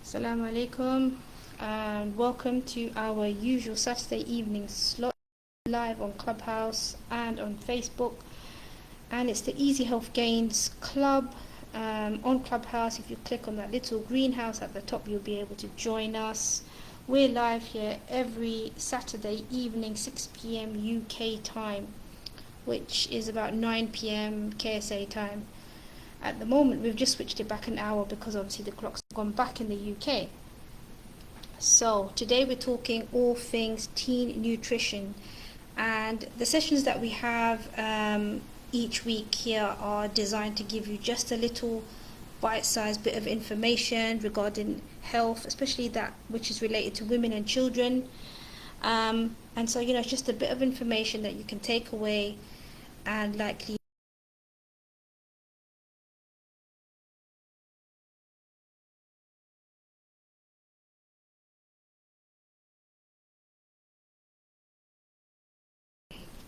Assalamu alaikum and welcome to our usual Saturday evening slot live on Clubhouse and on Facebook, and it's the Easy Health Gains Club on Clubhouse. If you click on that little greenhouse at the top, you'll be able to join us. We're live here every Saturday evening 6 p.m. UK time, which is about 9 p.m. KSA time. At the moment, we've just switched it back an hour because obviously the clock's gone back in the UK. So today we're talking all things teen nutrition, and the sessions that we have each week here are designed to give you just a little bite-sized bit of information regarding health, especially that which is related to women and children. And so, it's just a bit of information that you can take away and likely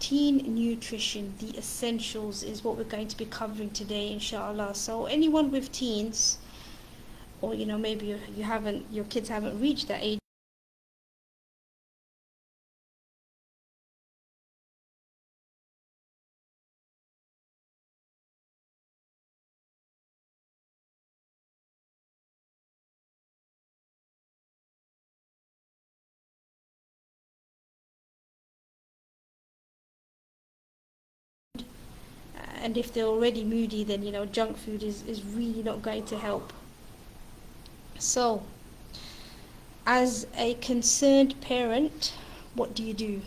teen nutrition, the essentials, is what we're going to be covering today, inshallah. So anyone with teens, or maybe your kids haven't reached that age, and if they're already moody, then junk food is really not going to help. So as a concerned parent, what do you do?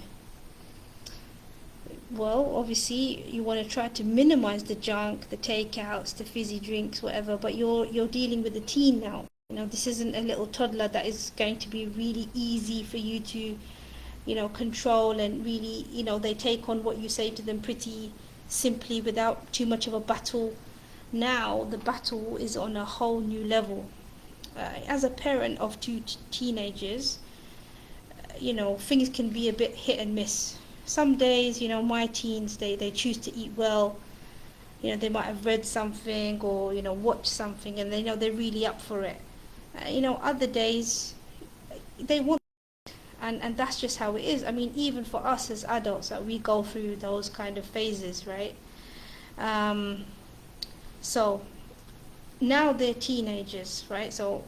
Well, obviously you want to try to minimize the junk, the takeouts, the fizzy drinks, whatever, but you're dealing with a teen now. This isn't a little toddler that is going to be really easy for you to control, and really they take on what you say to them pretty simply without too much of a battle. Now the battle is on a whole new level. As a parent of two teenagers, things can be a bit hit and miss. Some days, my teens, they choose to eat well. They might have read something or watched something, and they're really up for it. Other days they want, and that's just how it is. I mean, even for us as adults, that we go through those kind of phases, right? So now they're teenagers, right? So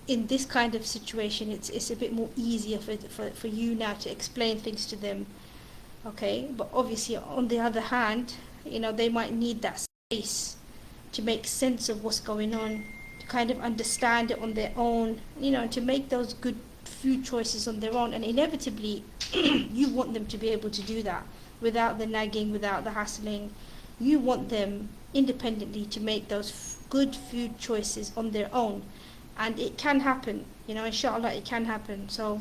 in this kind of situation, it's a bit more easier for you now to explain things to them, okay? But obviously, on the other hand, they might need that space to make sense of what's going on, to kind of understand it on their own, to make those good food choices on their own. And inevitably, you want them to be able to do that without the nagging, without the hassling. You want them independently to make those good food choices on their own. And it can happen, inshallah, it can happen. So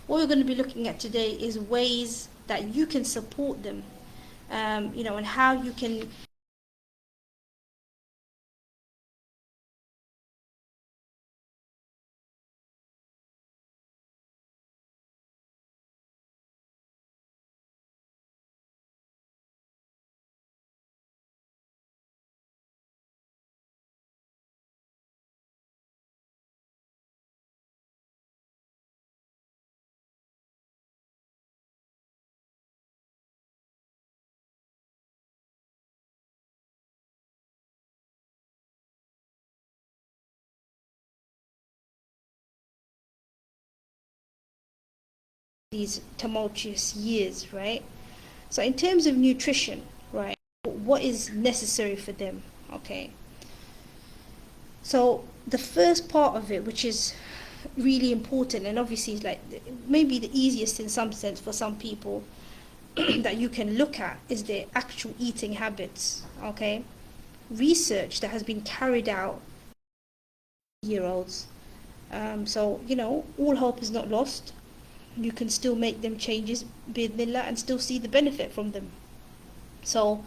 what we're going to be looking at today is ways that you can support them, and how you can these tumultuous years, right? So in terms of nutrition, right, what is necessary for them, okay? So the first part of it, which is really important, and obviously is like maybe the easiest in some sense for some people that you can look at, is their actual eating habits, okay? Research that has been carried out year olds. So all hope is not lost. You can still make them changes bidnillah and still see the benefit from them. So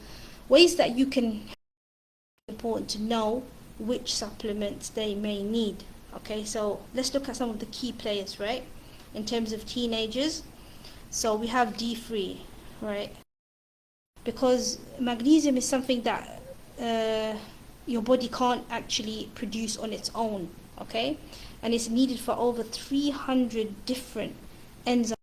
ways that you can, important to know which supplements they may need. Okay, so let's look at some of the key players, right? In terms of teenagers, so we have D3, right? Because magnesium is something that your body can't actually produce on its own. okay? And it's needed for over 300 different enzymes.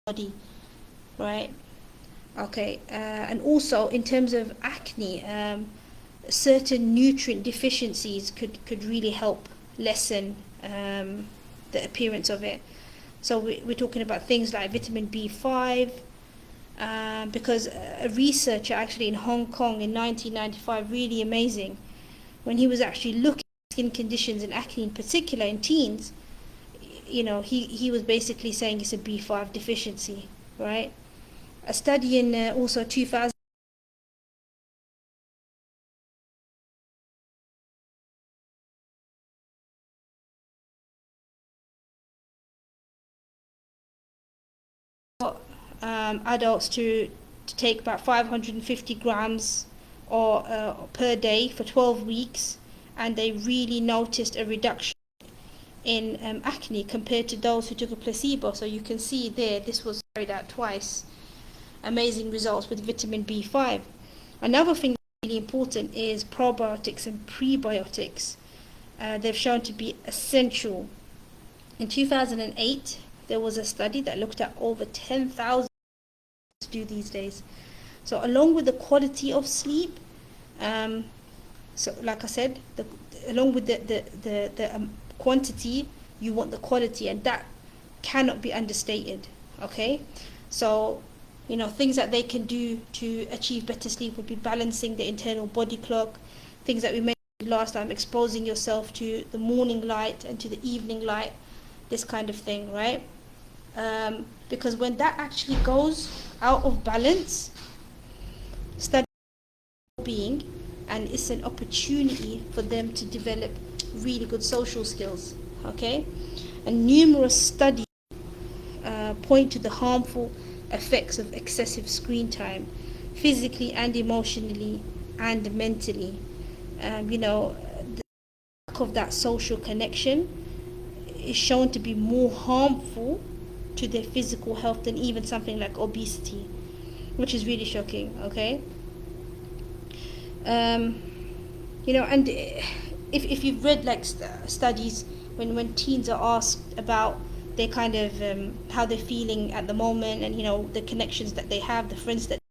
Body, right? Okay, and also in terms of acne, certain nutrient deficiencies could really help lessen the appearance of it. So we're talking about things like vitamin B5, because a researcher actually in Hong Kong in 1995, really amazing, when he was actually looking at skin conditions and acne in particular in teens, he was basically saying it's a B5 deficiency, right? A study in also 2000 adults to take about 550 grams or per day for 12 weeks, and they really noticed a reduction in acne compared to those who took a placebo. So you can see there, this was carried out twice. Amazing results with vitamin B5. Another thing that's really important is probiotics and prebiotics. They've shown to be essential. In 2008, there was a study that looked at over 10,000 to do these days. So along with the quality of sleep, so like I said, along with the quantity, you want the quality, and that cannot be understated. Okay, so things that they can do to achieve better sleep would be balancing the internal body clock, things that we mentioned last time, exposing yourself to the morning light and to the evening light, this kind of thing, right? Because when that actually goes out of balance, study being, and it's an opportunity for them to develop really good social skills. Okay, and numerous studies point to the harmful effects of excessive screen time, physically and emotionally and mentally. The lack of that social connection is shown to be more harmful to their physical health than even something like obesity, which is really shocking. Okay, and if you've read like studies, when teens are asked about their kind of how they're feeling at the moment, and the connections that they have, the friends that